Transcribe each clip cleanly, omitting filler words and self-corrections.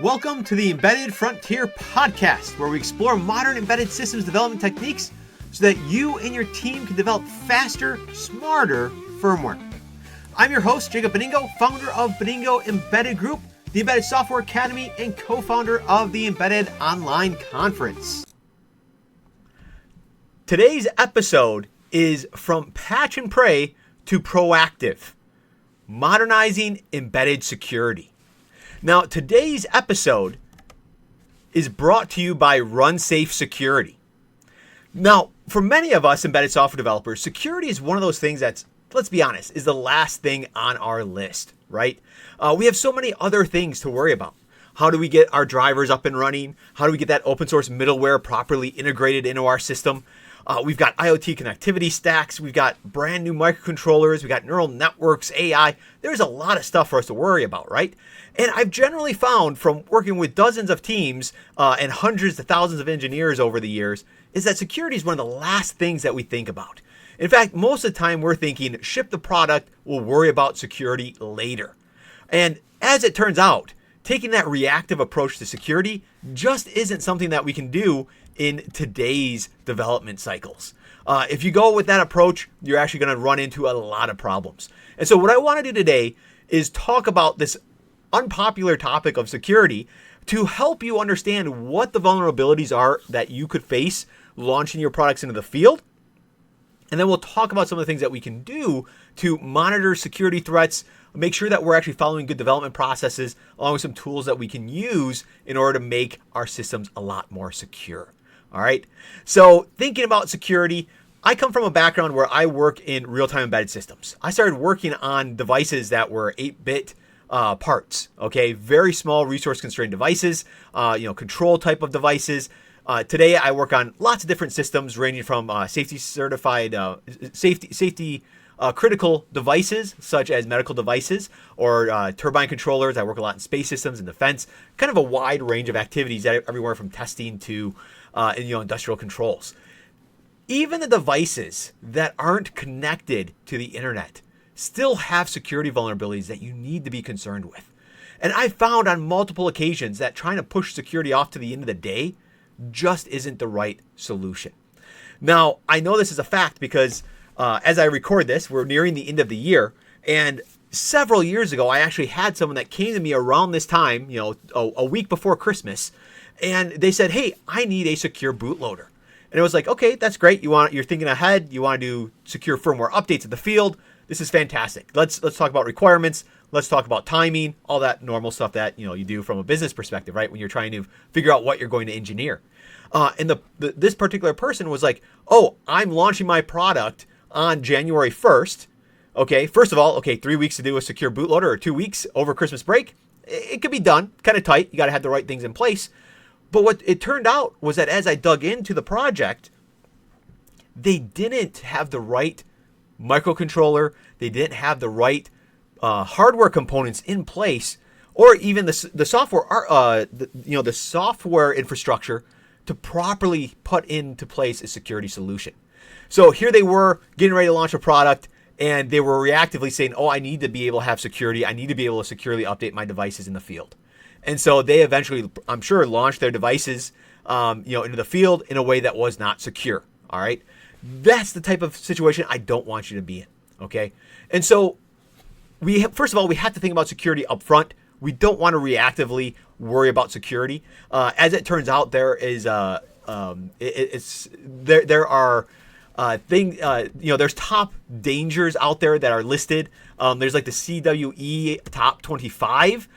Welcome to the Embedded Frontier podcast, where we explore modern embedded systems development techniques so that you and your team can develop faster, smarter firmware. I'm your host, Jacob Beningo, founder of Beningo Embedded Group, the Embedded Software Academy, and co-founder of the Embedded Online Conference. Today's episode is From Patch and Pray to Proactive, Modernizing Embedded Security. Now, today's episode is brought to you by RunSafe Security. Now, for many of us embedded software developers, security is one of those things that's, let's be honest, is the last thing on our list, right? We have so many other things to worry about. How do we get our drivers up and running? How do we get that open source middleware properly integrated into our system? We've got IoT connectivity stacks. We've got brand new microcontrollers. We've got neural networks, AI. There's a lot of stuff for us to worry about, right? And I've generally found from working with dozens of teams and hundreds to thousands of engineers over the years is that security is one of the last things that we think about. In fact, most of the time we're thinking, ship the product, we'll worry about security later. And as it turns out, taking that reactive approach to security just isn't something that we can do in today's development cycles. If you go with that approach, you're actually going to run into a lot of problems. And so what I want to do today is talk about this unpopular topic of security to help you understand what the vulnerabilities are that you could face launching your products into the field. And then we'll talk about some of the things that we can do to monitor security threats, make sure that we're actually following good development processes, along with some tools that we can use in order to make our systems a lot more secure. All right. So thinking about security, I come from a background where I work in real-time embedded systems. I started working on devices that were 8-bit parts. Okay, very small resource-constrained devices. Control type of devices. Today, I work on lots of different systems, ranging from safety-certified, safety critical devices, such as medical devices or turbine controllers. I work a lot in space systems and defense. Kind of a wide range of activities, everywhere from testing to industrial controls. Even the devices that aren't connected to the internet still have security vulnerabilities that you need to be concerned with. And I found on multiple occasions that trying to push security off to the end of the day just isn't the right solution. Now, I know this is a fact because as I record this, we're nearing the end of the year. And several years ago, I actually had someone that came to me around this time, a week before Christmas, and they said, "Hey, I need a secure bootloader." And it was like, okay, that's great. You're thinking ahead. You want to do secure firmware updates in the field. This is fantastic. Let's talk about requirements. Let's talk about timing, all that normal stuff that you do from a business perspective, right? When you're trying to figure out what you're going to engineer. And this particular person was like, "Oh, I'm launching my product on January 1st. Okay, first of all, 3 weeks to do a secure bootloader or 2 weeks over Christmas break. It could be done, kind of tight. You got to have the right things in place." But what it turned out was that as I dug into the project, they didn't have the right microcontroller. They didn't have the right hardware components in place, or even the software, the software infrastructure to properly put into place a security solution. So here they were getting ready to launch a product, and they were reactively saying, "Oh, I need to be able to have security. I need to be able to securely update my devices in the field." And so they eventually, I'm sure, launched their devices, into the field in a way that was not secure. All right, that's the type of situation I don't want you to be in. Okay, and so first of all, we have to think about security up front. We don't want to reactively worry about security. As it turns out, there is there are there's top dangers out there that are listed. There's like the CWE top 25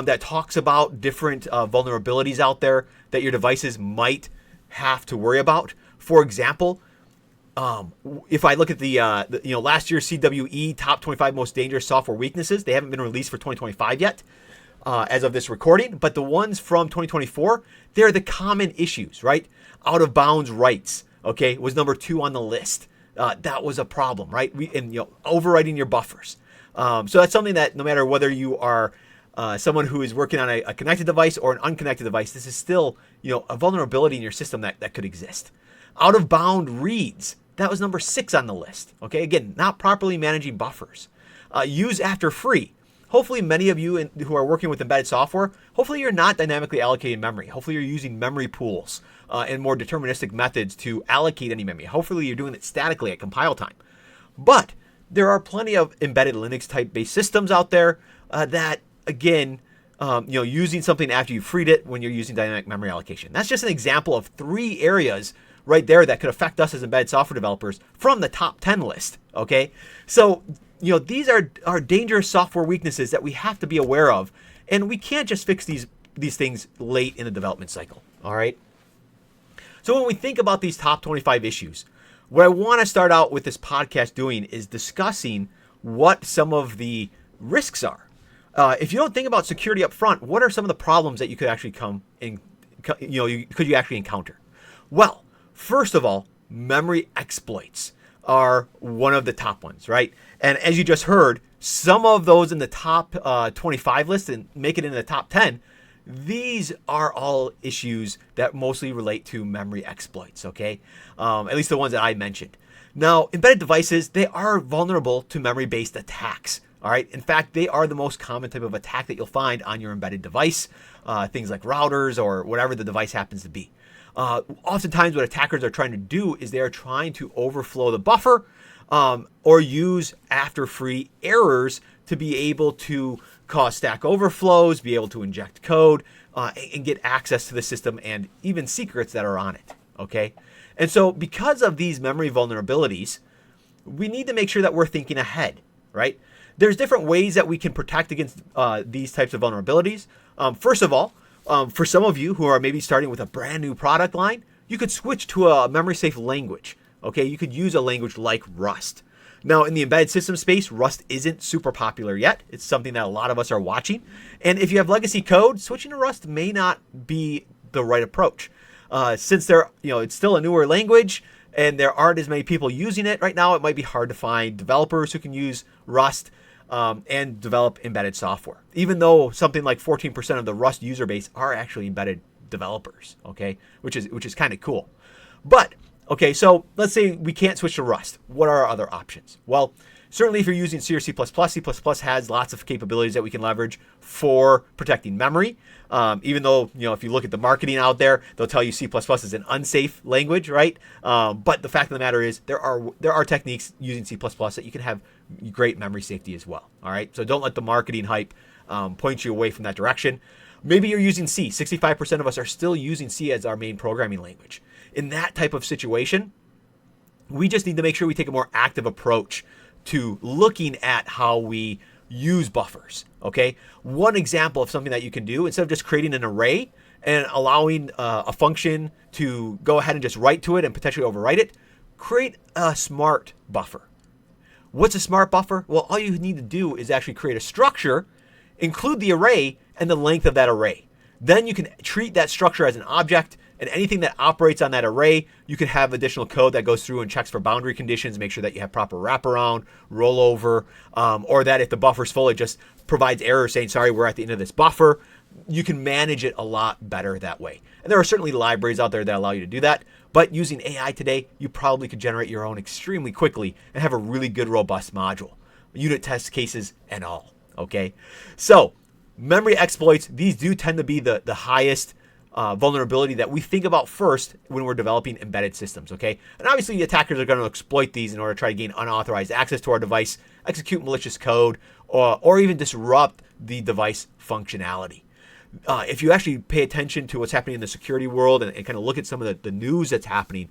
that talks about different vulnerabilities out there that your devices might have to worry about. For example, if I look at the last year's CWE top 25 most dangerous software weaknesses, they haven't been released for 2025 yet, as of this recording. But the ones from 2024, they're the common issues, right? Out of bounds writes, was number 2 on the list. That was a problem, right? Overwriting your buffers. So that's something that no matter whether you are someone who is working on a connected device or an unconnected device, this is still a vulnerability in your system that could exist. Out of bound reads, that was number 6 on the list. Okay, again, not properly managing buffers. Use after free. hopefully many of you who are working with embedded software, hopefully you're not dynamically allocating memory. Hopefully you're using memory pools and more deterministic methods to allocate any memory. Hopefully you're doing it statically at compile time. But there are plenty of embedded Linux type based systems out there that, again, using something after you freed it when you're using dynamic memory allocation. That's just an example of 3 areas right there that could affect us as embedded software developers from the top 10 list. Okay, so these are dangerous software weaknesses that we have to be aware of, and we can't just fix these things late in the development cycle. All right. So when we think about these top 25 issues, what I want to start out with this podcast doing is discussing what some of the risks are. If you don't think about security up front, what are some of the problems that you could actually could you actually encounter? Well, first of all, memory exploits are one of the top ones, right? And as you just heard, some of those in the top 25 list and make it into the top 10, these are all issues that mostly relate to memory exploits, okay? At least the ones that I mentioned. Now, embedded devices, they are vulnerable to memory-based attacks, all right? In fact, they are the most common type of attack that you'll find on your embedded device, things like routers or whatever the device happens to be. Oftentimes what attackers are trying to do is they are trying to overflow the buffer or use after-free errors to be able to cause stack overflows, be able to inject code, and get access to the system and even secrets that are on it, okay? And so because of these memory vulnerabilities, we need to make sure that we're thinking ahead, right? There's different ways that we can protect against these types of vulnerabilities. First of all, for some of you who are maybe starting with a brand new product line, you could switch to a memory safe language, okay? You could use a language like Rust. Now, in the embedded system space, Rust isn't super popular yet. It's something that a lot of us are watching. And if you have legacy code, switching to Rust may not be the right approach. Since it's still a newer language and there aren't as many people using it right now, it might be hard to find developers who can use Rust and develop embedded software. Even though something like 14% of the Rust user base are actually embedded developers, okay, which is kind of cool. But okay, so let's say we can't switch to Rust. What are our other options? Well, certainly if you're using C or C++, C++ has lots of capabilities that we can leverage for protecting memory. Even though, if you look at the marketing out there, they'll tell you C++ is an unsafe language, right? But the fact of the matter is there are techniques using C++ that you can have great memory safety as well, all right? So don't let the marketing hype point you away from that direction. Maybe you're using C. 65% of us are still using C as our main programming language. In that type of situation, we just need to make sure we take a more active approach to looking at how we use buffers, okay? One example of something that you can do, instead of just creating an array and allowing a function to go ahead and just write to it and potentially overwrite it, create a smart buffer. What's a smart buffer? Well, all you need to do is actually create a structure, include the array and the length of that array. Then you can treat that structure as an object, and anything that operates on that array, you can have additional code that goes through and checks for boundary conditions, make sure that you have proper wraparound, rollover, or that if the buffer's full, it just provides errors saying, sorry, we're at the end of this buffer. You can manage it a lot better that way. And there are certainly libraries out there that allow you to do that. But using AI today, you probably could generate your own extremely quickly and have a really good, robust module, unit test cases and all, okay? So memory exploits, these do tend to be the highest vulnerability that we think about first when we're developing embedded systems, okay? And obviously the attackers are going to exploit these in order to try to gain unauthorized access to our device, execute malicious code, or even disrupt the device functionality. If you actually pay attention to what's happening in the security world and kind of look at some of the news that's happening,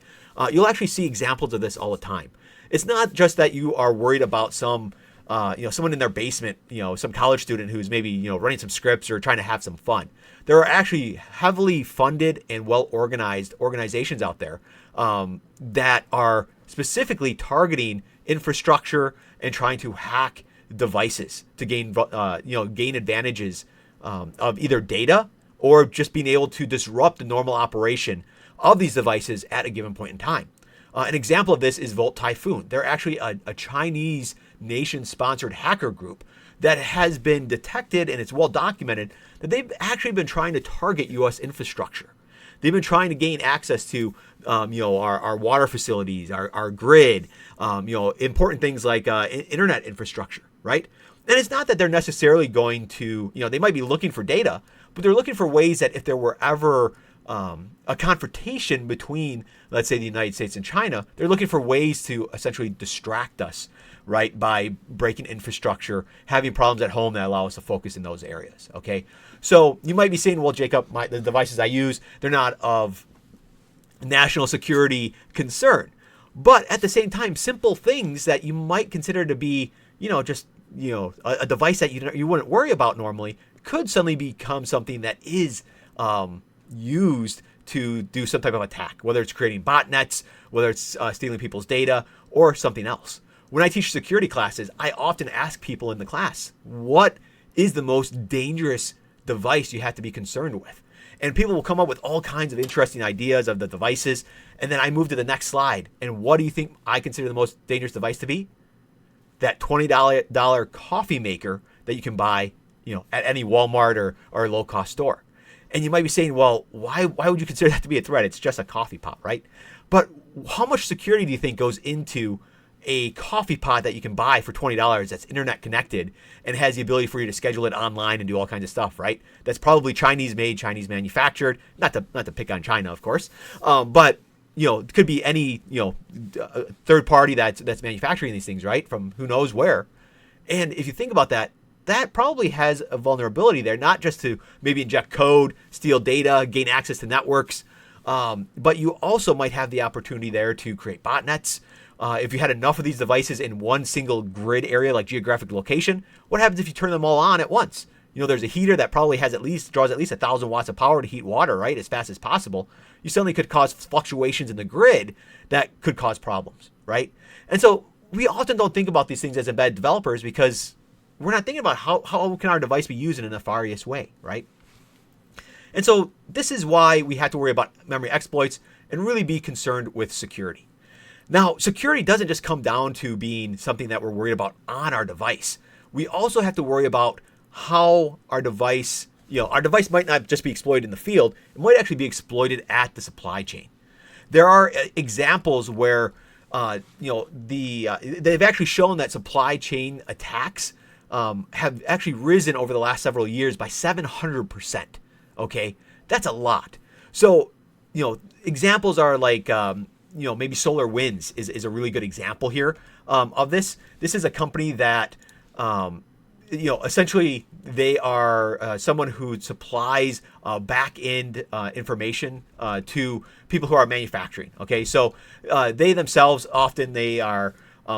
you'll actually see examples of this all the time. It's not just that you are worried about someone in their basement, some college student who's maybe, running some scripts or trying to have some fun. There are actually heavily funded and well-organized organizations out there that are specifically targeting infrastructure and trying to hack devices to gain advantages of either data or just being able to disrupt the normal operation of these devices at a given point in time. An example of this is Volt Typhoon. They're actually a Chinese nation-sponsored hacker group that has been detected, and it's well documented, that they've actually been trying to target U.S. infrastructure. They've been trying to gain access to our water facilities, our grid, important things like internet infrastructure, right? And it's not that they're necessarily going to, they might be looking for data, but they're looking for ways that if there were ever a confrontation between, let's say, the United States and China, they're looking for ways to essentially distract us, right, by breaking infrastructure, having problems at home that allow us to focus in those areas, okay? So you might be saying, well, Jacob, the devices I use, they're not of national security concern. But at the same time, simple things that you might consider to be, just, a device that you wouldn't worry about normally could suddenly become something that is used to do some type of attack, whether it's creating botnets, whether it's stealing people's data, or something else. When I teach security classes, I often ask people in the class, what is the most dangerous device you have to be concerned with? And people will come up with all kinds of interesting ideas of the devices. And then I move to the next slide. And what do you think I consider the most dangerous device to be? That $20 coffee maker that you can buy, at any Walmart or low-cost store. And you might be saying, well, why would you consider that to be a threat? It's just a coffee pot, right? But how much security do you think goes into a coffee pot that you can buy for $20 that's internet connected and has the ability for you to schedule it online and do all kinds of stuff, right? That's probably Chinese made, Chinese manufactured. Not to pick on China, of course, but it could be any third party that's manufacturing these things, right? From who knows where. And if you think about that, that probably has a vulnerability there, not just to maybe inject code, steal data, gain access to networks, but you also might have the opportunity there to create botnets. If you had enough of these devices in one single grid area, like geographic location, what happens if you turn them all on at once? There's a heater that probably draws at least 1,000 watts of power to heat water, right, as fast as possible. You suddenly could cause fluctuations in the grid that could cause problems, right? And so we often don't think about these things as embedded developers because we're not thinking about how can our device be used in a nefarious way, right? And so this is why we have to worry about memory exploits and really be concerned with security. Now, security doesn't just come down to being something that we're worried about on our device. We also have to worry about how our device might not just be exploited in the field, it might actually be exploited at the supply chain. There are examples where, they've actually shown that supply chain attacks have actually risen over the last several years by 700%. Okay, that's a lot. So, examples are like, maybe SolarWinds is a really good example here of this. This is a company that, essentially they are someone who supplies back-end information to people who are manufacturing. Okay, so they themselves they are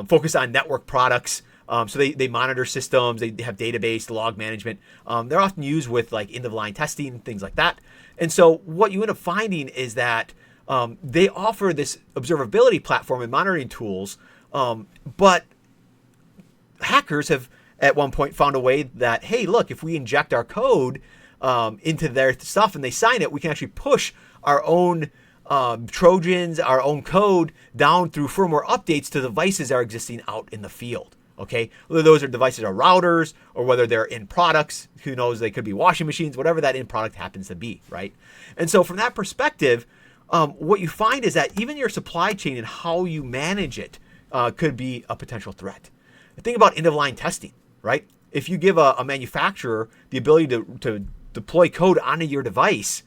focused on network products. So they monitor systems, they have database, log management. They're often used with like end-of-line testing, things like that. And so what you end up finding is that they offer this observability platform and monitoring tools, but hackers have at one point found a way that, hey, look, if we inject our code into their stuff and they sign it, we can actually push our own Trojans, our own code down through firmware updates to devices that are existing out in the field. Okay, whether those are devices or routers or whether they're in products, who knows, they could be washing machines, whatever that end product happens to be, right? And so from that perspective, what you find is that even your supply chain and how you manage it could be a potential threat. Think about end-of-line testing, right? If you give a manufacturer the ability to deploy code onto your device,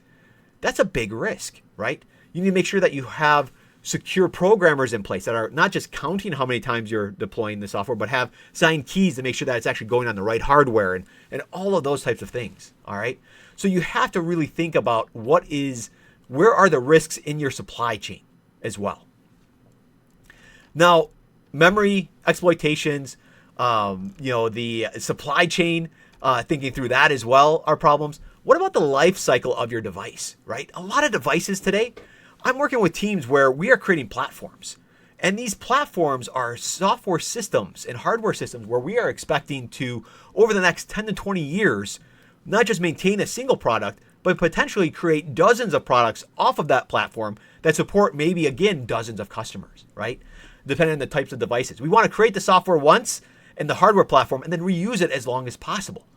that's a big risk, right? You need to make sure that you have secure programmers in place that are not just counting how many times you're deploying the software, but have signed keys to make sure that it's actually going on the right hardware and all of those types of things, all right? So you have to really think about where are the risks in your supply chain as well. Now, memory exploitations, the supply chain, thinking through that as well are problems. What about the life cycle of your device, right? A lot of devices today, I'm working with teams where we are creating platforms. And these platforms are software systems and hardware systems where we are expecting to, over the next 10 to 20 years, not just maintain a single product, but potentially create dozens of products off of that platform that support maybe, again, dozens of customers, right? Depending on the types of devices. We want to create the software once and the hardware platform and then reuse it as long as possible.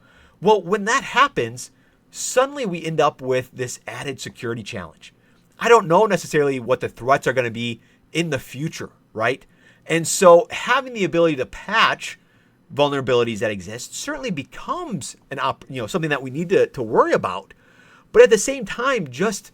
Well, when that happens, suddenly we end up with this added security challenge. I don't know necessarily what the threats are going to be in the future, right? And so having the ability to patch vulnerabilities that exist certainly becomes something that we need to worry about. But at the same time, just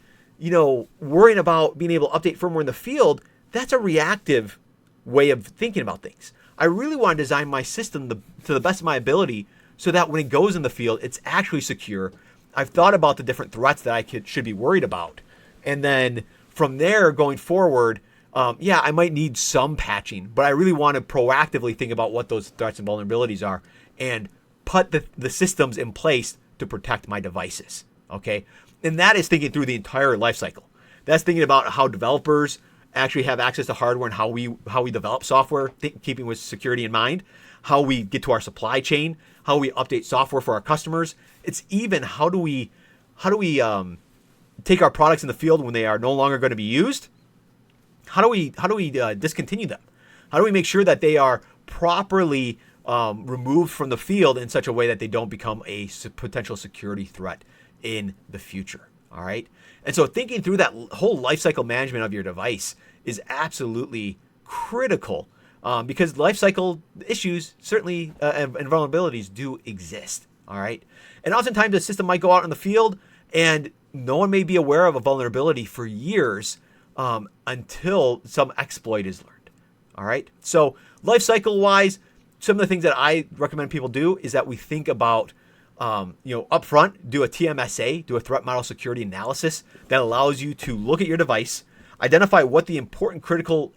worrying about being able to update firmware in the field, that's a reactive way of thinking about things. I really want to design my system to the best of my ability so that when it goes in the field, it's actually secure. I've thought about the different threats that I should be worried about. And then from there going forward, I might need some patching, but I really want to proactively think about what those threats and vulnerabilities are and put the systems in place to protect my devices. Okay. And that is thinking through the entire life cycle. That's thinking about how developers actually have access to hardware and how we develop software, keeping with security in mind, how we get to our supply chain, how we update software for our customers. It's even how do we take our products in the field when they are no longer going to be used? How do we discontinue them? How do we make sure that they are properly removed from the field in such a way that they don't become a potential security threat in the future? All right. And so thinking through that whole lifecycle management of your device is absolutely critical because lifecycle issues certainly and vulnerabilities do exist. All right. And oftentimes the system might go out in the field and no one may be aware of a vulnerability for years until some exploit is learned. All right. So lifecycle wise, some of the things that I recommend people do is that we think about upfront, do a TMSA, do a threat model security analysis that allows you to look at your device, identify what the important critical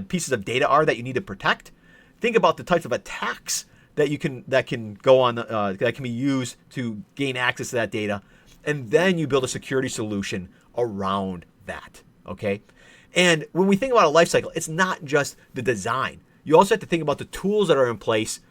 pieces of data are that you need to protect. Think about the types of attacks that can go on that can be used to gain access to that data, and then you build a security solution around that. Okay, and when we think about a life cycle, it's not just the design. You also have to think about the tools that are in place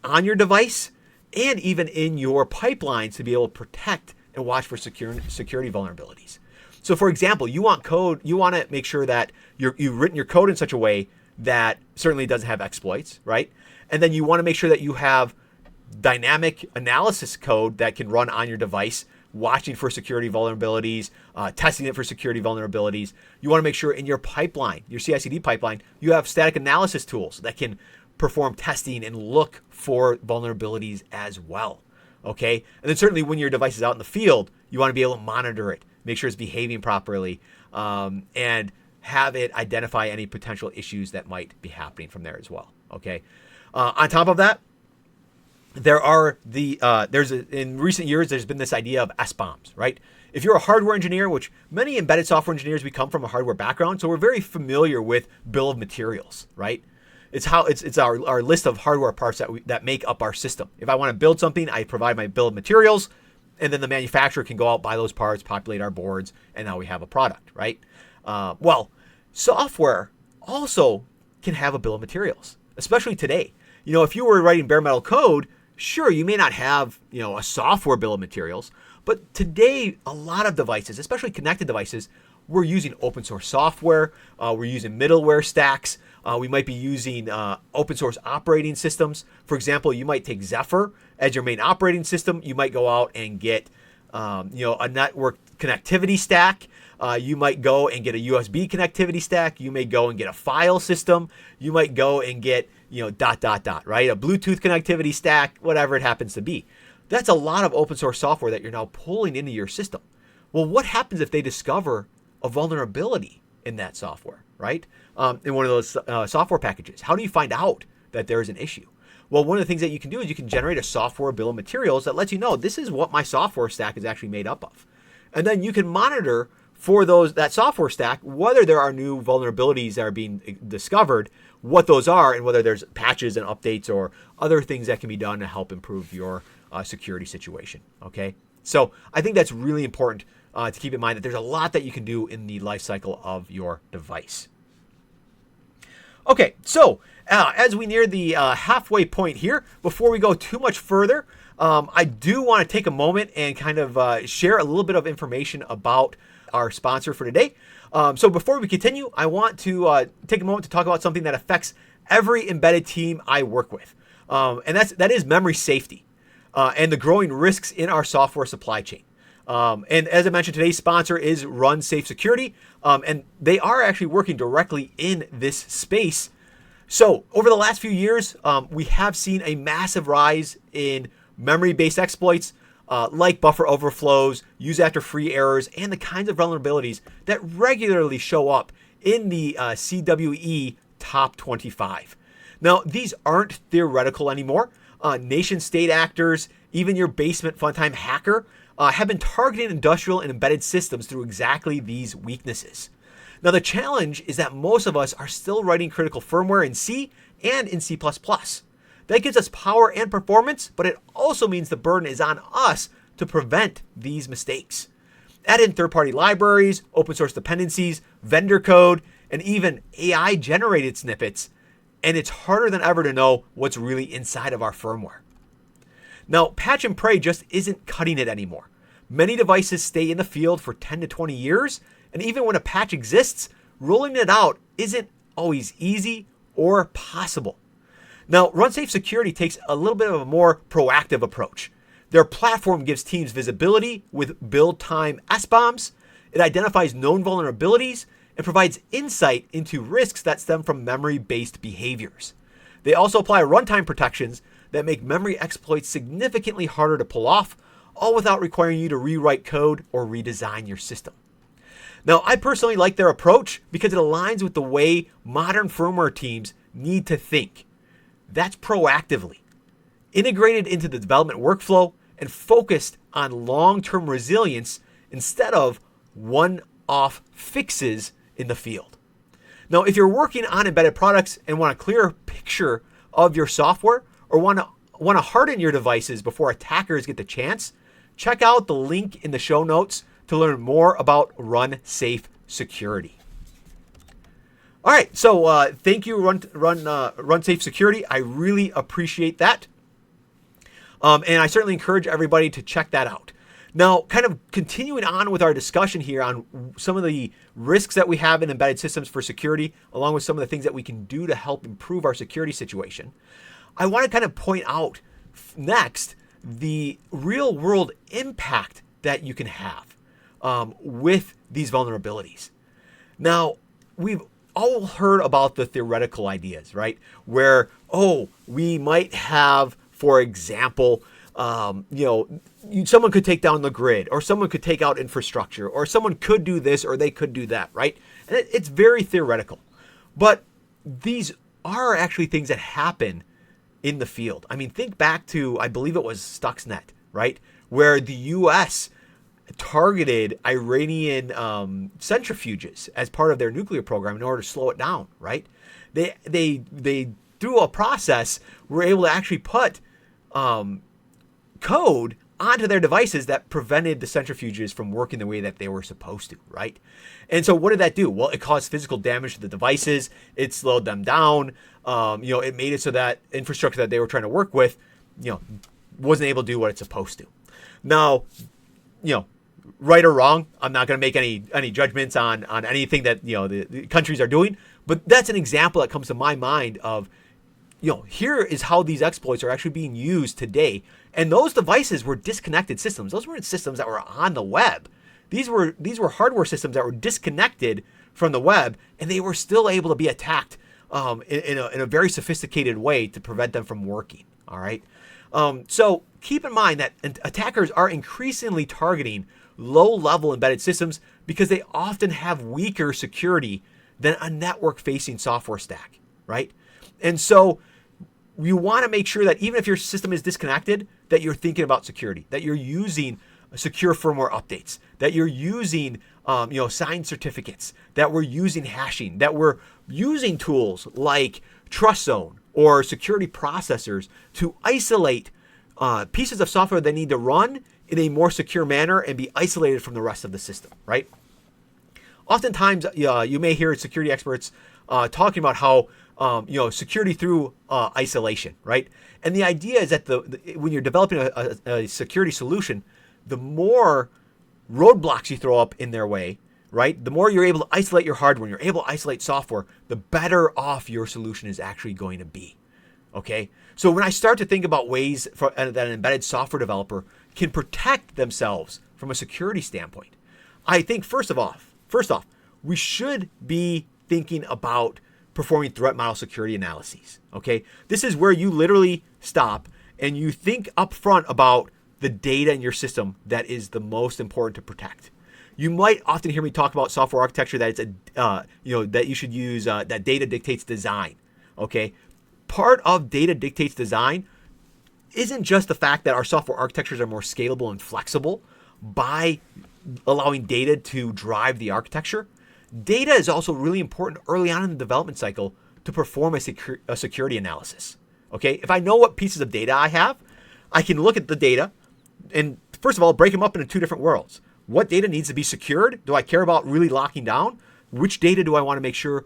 on your device and even in your pipelines to be able to protect and watch for security vulnerabilities. So for example, you want to make sure that you've written your code in such a way that certainly doesn't have exploits, right? And then you want to make sure that you have dynamic analysis code that can run on your device, watching for security vulnerabilities, testing it for security vulnerabilities. You want to make sure in your pipeline, your CI/CD pipeline, you have static analysis tools that can perform testing and look for vulnerabilities as well. Okay. And then certainly when your device is out in the field, you want to be able to monitor it, make sure it's behaving properly, and have it identify any potential issues that might be happening from there as well. Okay. On top of that, in recent years, there's been this idea of SBOMs, right? If you're a hardware engineer, which many embedded software engineers, we come from a hardware background, so we're very familiar with bill of materials, right? It's our list of hardware parts that make up our system. If I want to build something, I provide my bill of materials, and then the manufacturer can go out, buy those parts, populate our boards, and now we have a product, right? Software also can have a bill of materials, especially today. If you were writing bare metal code, sure, you may not have, a software bill of materials, but today, a lot of devices, especially connected devices, we're using open source software. We're using middleware stacks. We might be using open source operating systems. For example, you might take Zephyr as your main operating system. You might go out and get, a network connectivity stack. You might go and get a USB connectivity stack. You may go and get a file system. You might go and get, right? A Bluetooth connectivity stack, whatever it happens to be. That's a lot of open source software that you're now pulling into your system. Well, what happens if they discover a vulnerability in that software, right? In one of those software packages? How do you find out that there is an issue? Well, one of the things that you can do is you can generate a software bill of materials that lets you know this is what my software stack is actually made up of. And then you can monitor for that software stack whether there are new vulnerabilities that are being discovered, what those are, and whether there's patches and updates or other things that can be done to help improve your security situation. Okay, so I think that's really important to keep in mind that there's a lot that you can do in the life cycle of your device. Okay, so as we near the halfway point here, before we go too much further, I do want to take a moment and kind of share a little bit of information about our sponsor for today. So before we continue, I want to take a moment to talk about something that affects every embedded team I work with, and that is memory safety and the growing risks in our software supply chain. And as I mentioned, today's sponsor is RunSafe Security, and they are actually working directly in this space. So over the last few years, we have seen a massive rise in memory-based exploits like buffer overflows, use after free errors, and the kinds of vulnerabilities that regularly show up in the CWE top 25. Now, these aren't theoretical anymore. Nation-state actors, even your basement funtime hacker, have been targeting industrial and embedded systems through exactly these weaknesses. Now, the challenge is that most of us are still writing critical firmware in C and in C++. That gives us power and performance, but it also means the burden is on us to prevent these mistakes. Add in third-party libraries, open source dependencies, vendor code, and even AI-generated snippets, and it's harder than ever to know what's really inside of our firmware. Now, patch and pray just isn't cutting it anymore. Many devices stay in the field for 10 to 20 years, and even when a patch exists, rolling it out isn't always easy or possible. Now, RunSafe Security takes a little bit of a more proactive approach. Their platform gives teams visibility with build time SBOMs. It identifies known vulnerabilities and provides insight into risks that stem from memory-based behaviors. They also apply runtime protections that make memory exploits significantly harder to pull off, all without requiring you to rewrite code or redesign your system. Now, I personally like their approach because it aligns with the way modern firmware teams need to think. That's proactively, integrated into the development workflow, and focused on long-term resilience instead of one-off fixes in the field. Now, if you're working on embedded products and want a clearer picture of your software or want to harden your devices before attackers get the chance, check out the link in the show notes to learn more about RunSafe Security. All right, so thank you, RunSafe Security. I really appreciate that. And I certainly encourage everybody to check that out. Now, kind of continuing on with our discussion here on some of the risks that we have in embedded systems for security, along with some of the things that we can do to help improve our security situation, I want to kind of point out next the real world impact that you can have with these vulnerabilities. Now, we've all heard about the theoretical ideas, right? Where, we might have, for example, someone could take down the grid, or someone could take out infrastructure, or someone could do this, or they could do that, right? And it's very theoretical. But these are actually things that happen in the field. I mean, think back to, I believe it was Stuxnet, right? Where the U.S. targeted Iranian centrifuges as part of their nuclear program in order to slow it down, right? They through a process were able to actually put code onto their devices that prevented the centrifuges from working the way that they were supposed to, right? And so what did that do? Well, it caused physical damage to the devices. It slowed them down. It made it so that infrastructure that they were trying to work with, wasn't able to do what it's supposed to. Now, right or wrong, I'm not going to make any judgments on anything that the countries are doing, but that's an example that comes to my mind of, here is how these exploits are actually being used today. And those devices were disconnected systems. Those weren't systems that were on the web. These were hardware systems that were disconnected from the web, and they were still able to be attacked in a very sophisticated way to prevent them from working. All right. So keep in mind that attackers are increasingly targeting low-level embedded systems because they often have weaker security than a network-facing software stack, right? And so you want to make sure that even if your system is disconnected, that you're thinking about security, that you're using secure firmware updates, that you're using signed certificates, that we're using hashing, that we're using tools like Trust Zone or security processors to isolate pieces of software that need to run in a more secure manner and be isolated from the rest of the system, right? Oftentimes, you may hear security experts talking about how security through isolation, right? And the idea is that when you're developing a security solution, the more roadblocks you throw up in their way, right? The more you're able to isolate your hardware, you're able to isolate software, the better off your solution is actually going to be. Okay? So when I start to think about ways that an embedded software developer can protect themselves from a security standpoint, I think first off, we should be thinking about performing threat model security analyses. Okay, this is where you literally stop and you think up front about the data in your system that is the most important to protect. You might often hear me talk about software architecture that it's that you should use that data dictates design. Okay, part of data dictates design isn't just the fact that our software architectures are more scalable and flexible by allowing data to drive the architecture. Data is also really important early on in the development cycle to perform a security analysis. Okay, if I know what pieces of data I have, I can look at the data and first of all break them up into two different worlds. What data needs to be secured? Do I care about really locking down? Which data do I want to make sure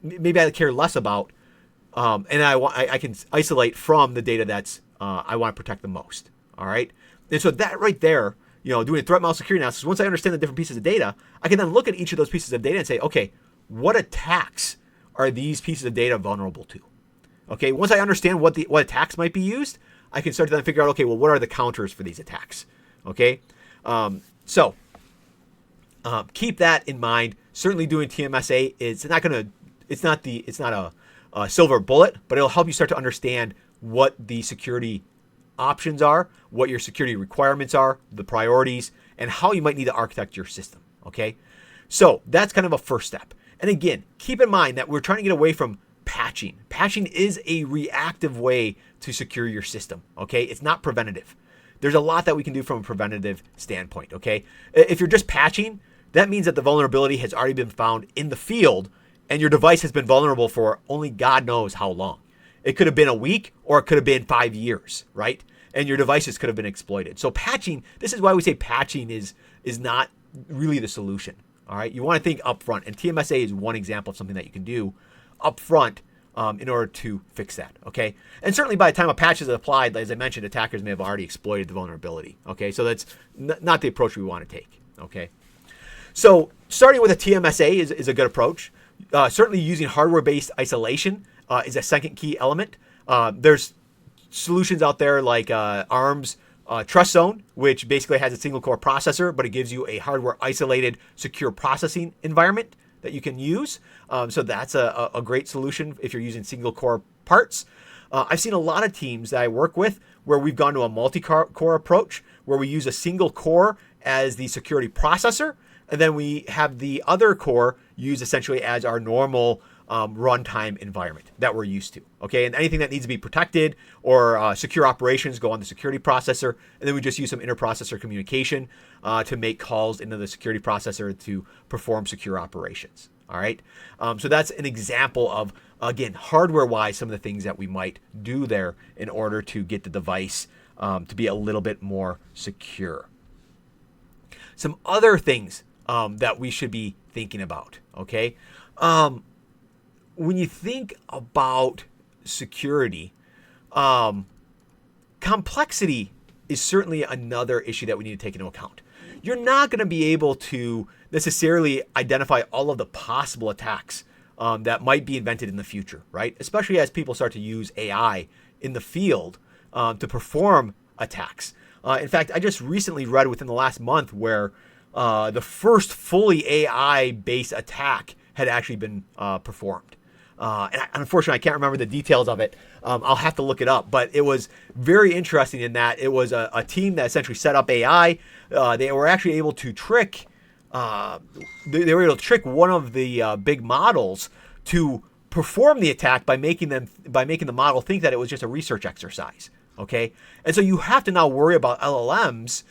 maybe I care less about, and I can isolate from the data that's I want to protect the most. All right, and so that right there, doing a threat model security analysis. Once I understand the different pieces of data, I can then look at each of those pieces of data and say, okay, what attacks are these pieces of data vulnerable to? Okay, once I understand what attacks might be used, I can start to then figure out, okay, well, what are the counters for these attacks? Okay, so keep that in mind. Certainly, doing TMSA it's not a silver bullet, but it'll help you start to understand what the security options are, what your security requirements are, the priorities, and how you might need to architect your system. Okay, so that's kind of a first step. And again, keep in mind that we're trying to get away from patching. Patching is a reactive way to secure your system. Okay, it's not preventative. There's a lot that we can do from a preventative standpoint. Okay, if you're just patching, that means that the vulnerability has already been found in the field and your device has been vulnerable for only God knows how long. It could have been a week or it could have been 5 years, right? And your devices could have been exploited. So patching, this is why we say patching is not really the solution. All right, you want to think upfront, and TMSA is one example of something that you can do upfront in order to fix that. Okay, and certainly by the time a patch is applied, as I mentioned, attackers may have already exploited the vulnerability. Okay, so that's not the approach we want to take. Okay, so starting with a TMSA is a good approach. Certainly using hardware-based isolation is a second key element. There's solutions out there like ARM's Trust Zone, which basically has a single core processor, but it gives you a hardware isolated secure processing environment that you can use. So that's a great solution if you're using single core parts. I've seen a lot of teams that I work with where we've gone to a multi-core approach where we use a single core as the security processor, and then we have the other core used essentially as our normal runtime environment that we're used to. Okay, and anything that needs to be protected or secure operations go on the security processor, and then we just use some interprocessor communication to make calls into the security processor to perform secure operations. All right, so that's an example of, again, hardware-wise, some of the things that we might do there in order to get the device to be a little bit more secure. Some other things that we should be thinking about. Okay. When you think about security, complexity is certainly another issue that we need to take into account. You're not going to be able to necessarily identify all of the possible attacks that might be invented in the future, right? Especially as people start to use AI in the field to perform attacks. In fact, I just recently read within the last month where the first fully AI-based attack had actually been performed. And unfortunately, I can't remember the details of it. I'll have to look it up. But it was very interesting in that it was a team that essentially set up AI. They were actually able to trick. They were able to trick one of the big models to perform the attack by making the model think that it was just a research exercise. Okay, and so you have to now worry about LLMs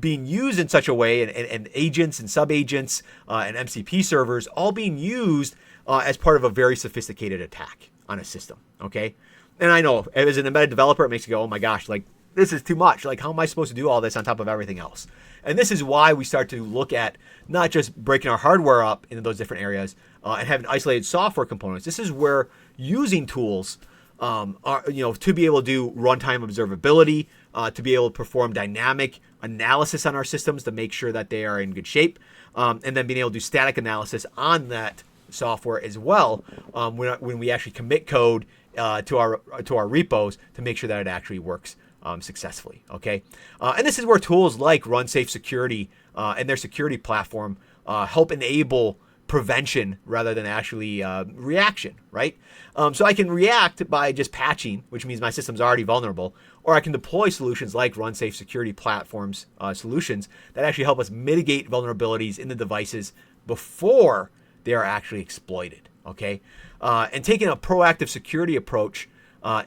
being used in such a way, and agents and subagents and MCP servers all being used as part of a very sophisticated attack on a system. Okay, and I know as an embedded developer, it makes you go, "Oh my gosh, like this is too much. Like, how am I supposed to do all this on top of everything else?" And this is why we start to look at not just breaking our hardware up into those different areas and having isolated software components. This is where using tools are, to be able to do runtime observability, to be able to perform dynamic analysis on our systems to make sure that they are in good shape, and then being able to do static analysis on that software as well when we actually commit code to our repos to make sure that it actually works successfully. Okay, and this is where tools like RunSafe Security and their security platform help enable prevention rather than actually reaction, right? So I can react by just patching, which means my system's already vulnerable, or I can deploy solutions like RunSafe security platforms solutions that actually help us mitigate vulnerabilities in the devices before they are actually exploited, okay? And taking a proactive security approach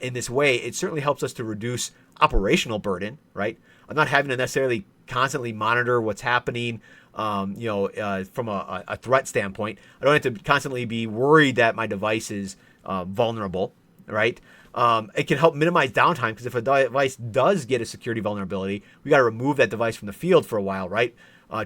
in this way, it certainly helps us to reduce operational burden, right? I'm not having to necessarily constantly monitor what's happening, from a threat standpoint. I don't have to constantly be worried that my device is vulnerable, right? It can help minimize downtime because if a device does get a security vulnerability, we got to remove that device from the field for a while, right?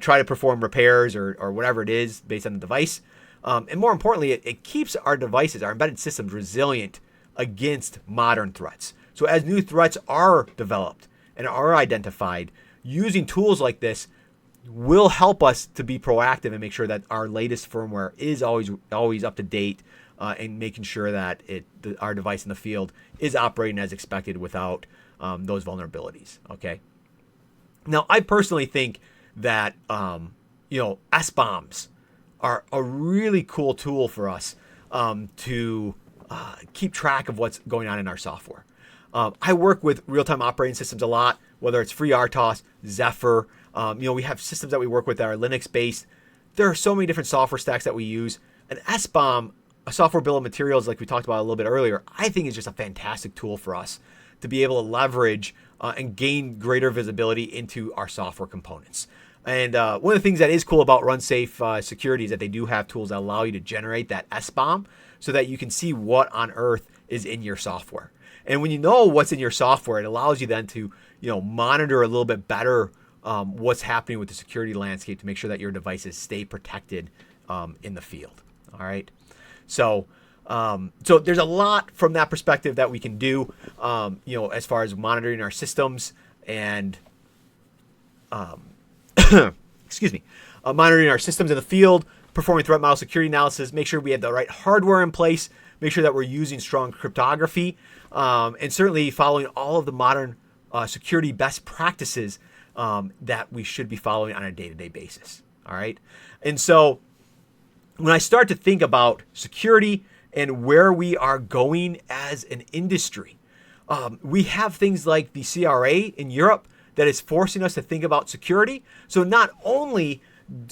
Try to perform repairs or whatever it is based on the device. And more importantly, it keeps our devices, our embedded systems, resilient against modern threats. So as new threats are developed and are identified, using tools like this will help us to be proactive and make sure that our latest firmware is always up to date, and making sure that our device in the field is operating as expected without those vulnerabilities. Okay. Now, I personally think that SBOMs are a really cool tool for us to keep track of what's going on in our software. I work with real-time operating systems a lot, whether it's FreeRTOS, Zephyr. We have systems that we work with that are Linux-based. There are so many different software stacks that we use. An SBOM, a software bill of materials, like we talked about a little bit earlier, I think is just a fantastic tool for us to be able to leverage and gain greater visibility into our software components. And one of the things that is cool about RunSafe security is that they do have tools that allow you to generate that SBOM so that you can see what on earth is in your software. And when you know what's in your software, it allows you then to monitor a little bit better what's happening with the security landscape to make sure that your devices stay protected in the field. All right. So there's a lot from that perspective that we can do, as far as monitoring our systems and, monitoring our systems in the field, performing threat model security analysis, make sure we have the right hardware in place, make sure that we're using strong cryptography, and certainly following all of the modern security best practices that we should be following on a day-to-day basis. All right. And so when I start to think about security and where we are going as an industry, we have things like the CRA in Europe that is forcing us to think about security. So not only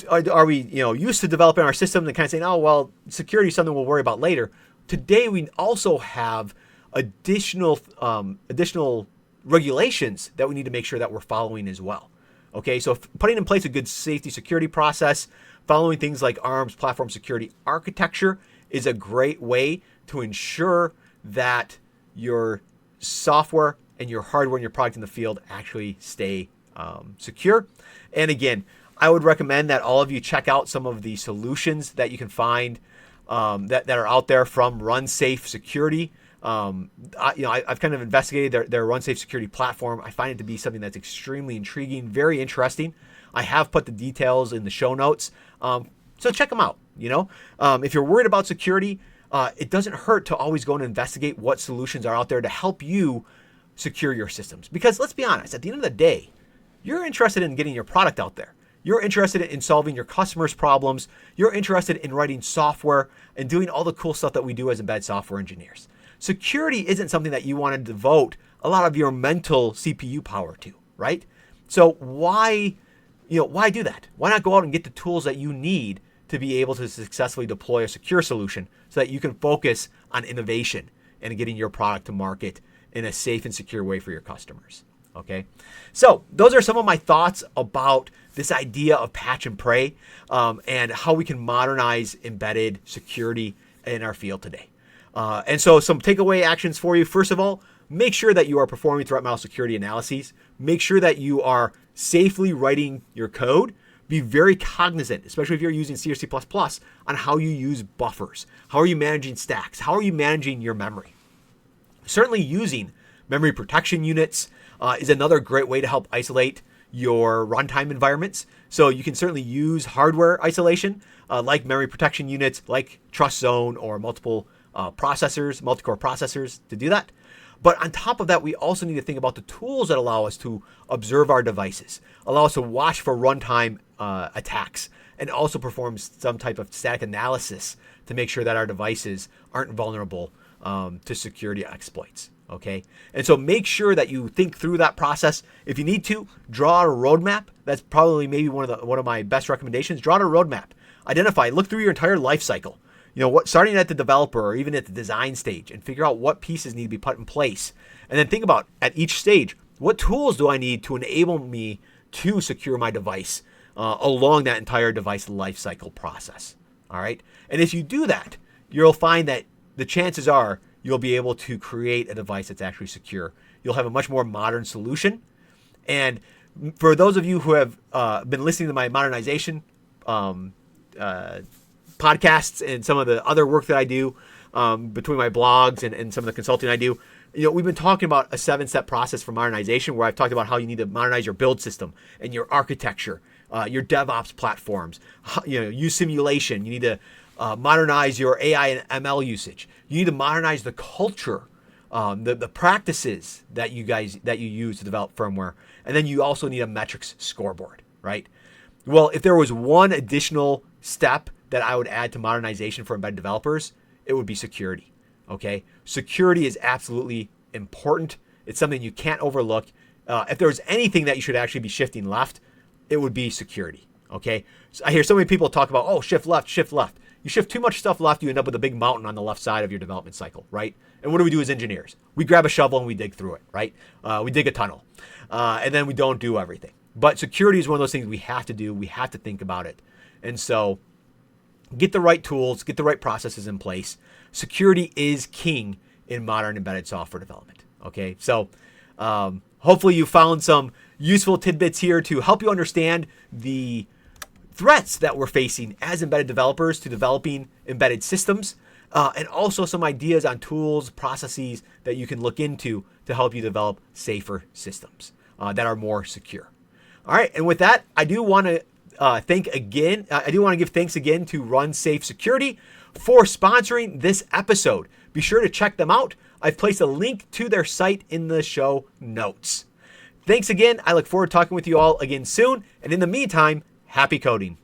are we used to developing our system and kind of saying, oh, well, security is something we'll worry about later. Today, we also have additional regulations that we need to make sure that we're following as well. Okay, so putting in place a good safety security process, following things like ARM's platform security architecture is a great way to ensure that your software and your hardware and your product in the field actually stay secure. And again, I would recommend that all of you check out some of the solutions that you can find that are out there from RunSafe Security. I've kind of investigated their RunSafe security platform. I find it to be something that's extremely intriguing, very interesting. I have put the details in the show notes, so check them out. If you're worried about security, it doesn't hurt to always go and investigate what solutions are out there to help you secure your systems. Because let's be honest, at the end of the day, you're interested in getting your product out there. You're interested in solving your customers' problems. You're interested in writing software and doing all the cool stuff that we do as embedded software engineers. Security isn't something that you want to devote a lot of your mental CPU power to, right? So why do that? Why not go out and get the tools that you need to be able to successfully deploy a secure solution so that you can focus on innovation and getting your product to market in a safe and secure way for your customers? Okay, so those are some of my thoughts about this idea of patch and pray, and how we can modernize embedded security in our field today. And so some takeaway actions for you. First of all, make sure that you are performing threat model security analyses. Make sure that you are safely writing your code. Be very cognizant, especially if you're using C or C++, on how you use buffers. How are you managing stacks? How are you managing your memory? Certainly using memory protection units is another great way to help isolate your runtime environments. So you can certainly use hardware isolation like memory protection units, like Trust Zone or multi-core processors to do that. But on top of that, we also need to think about the tools that allow us to observe our devices, allow us to watch for runtime attacks, and also perform some type of static analysis to make sure that our devices aren't vulnerable to security exploits. Okay, and so make sure that you think through that process. If you need to, draw out a roadmap. That's probably maybe one of my best recommendations. Draw out a roadmap. Identify, look through your entire life cycle. Starting at the developer or even at the design stage, and figure out what pieces need to be put in place. And then think about at each stage, what tools do I need to enable me to secure my device along that entire device lifecycle process. All right, and if you do that, you'll find that the chances are you'll be able to create a device that's actually secure. You'll have a much more modern solution. And for those of you who have been listening to my modernization podcasts and some of the other work that I do between my blogs and some of the consulting I do, we've been talking about a 7-step process for modernization, where I've talked about how you need to modernize your build system and your architecture, your DevOps platforms, use simulation. You need to modernize your AI and ML usage. You need to modernize the culture, the practices that you use to develop firmware. And then you also need a metrics scoreboard, right? Well, if there was one additional step that I would add to modernization for embedded developers, it would be security. Okay, security is absolutely important. It's something you can't overlook. If there was anything that you should actually be shifting left, it would be security. Okay, so I hear so many people talk about, oh, shift left, shift left. You shift too much stuff left, you end up with a big mountain on the left side of your development cycle, right? And what do we do as engineers? We grab a shovel and we dig through it, right? We dig a tunnel, and then we don't do everything. But security is one of those things we have to do. We have to think about it. And so get the right tools, get the right processes in place. Security is king in modern embedded software development. Okay, so hopefully you found some useful tidbits here to help you understand the threats that we're facing as embedded developers to developing embedded systems, and also some ideas on tools, processes that you can look into to help you develop safer systems that are more secure. All right, and with that, I do want to give thanks again to RunSafe Security for sponsoring this episode. Be sure to check them out. I've placed a link to their site in the show notes. Thanks again. I look forward to talking with you all again soon. And in the meantime, happy coding.